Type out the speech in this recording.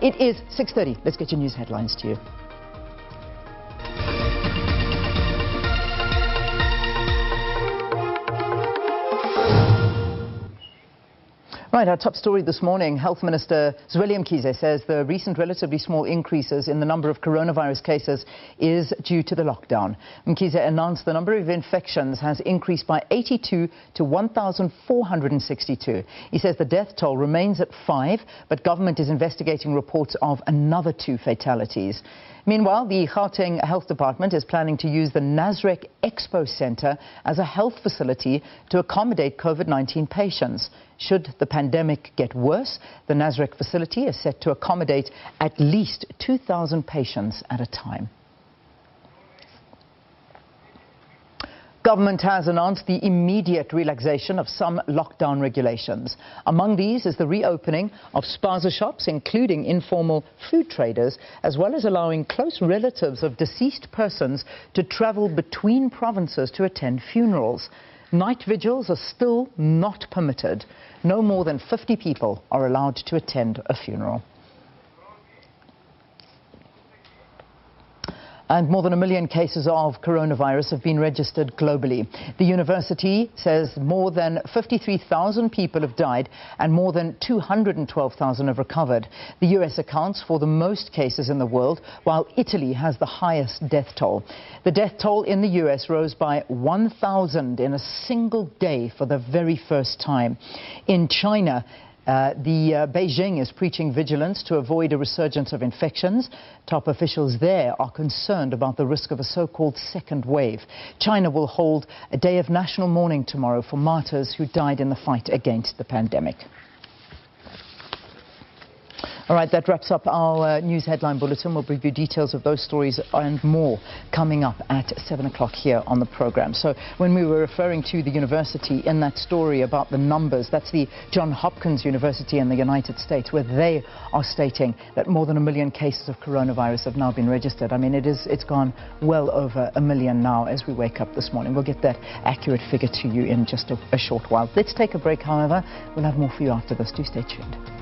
It is 6:30. Let's get your news headlines to you. Right, our top story this morning, Health Minister Zweli Mkhize says the recent relatively small increases in the number of coronavirus cases is due to the lockdown. Mkhize announced the number of infections has increased by 82 to 1,462. He says the death toll remains at 5, but government is investigating reports of another 2 fatalities. Meanwhile, the Gauteng Health Department is planning to use the Nazareth Expo Centre as a health facility to accommodate COVID-19 patients. Should the pandemic get worse, the Nazareth facility is set to accommodate at least 2,000 patients at a time. Government has announced the immediate relaxation of some lockdown regulations. Among these is the reopening of spaza shops, including informal food traders, as well as allowing close relatives of deceased persons to travel between provinces to attend funerals. Night vigils are still not permitted. No more than 50 people are allowed to attend a funeral. And more than 1 million cases of coronavirus have been registered globally. The university says more than 53,000 people have died and more than 212,000 have recovered. The US accounts for the most cases in the world, while Italy has the highest death toll. The death toll in the US rose by 1,000 in a single day for the very first time. In China, Beijing is preaching vigilance to avoid a resurgence of infections. Top officials there are concerned about the risk of a so-called second wave. China will hold a day of national mourning tomorrow for martyrs who died in the fight against the pandemic. All right, that wraps up our news headline bulletin. We'll bring you details of those stories and more coming up at 7 o'clock here on the program. So when we were referring to the university in that story about the numbers, that's the Johns Hopkins University in the United States, where they are stating that more than 1 million cases of coronavirus have now been registered. I mean, it's gone well over 1 million now as we wake up this morning. We'll get that accurate figure to you in just a short while. Let's take a break, however. We'll have more for you after this. Do stay tuned.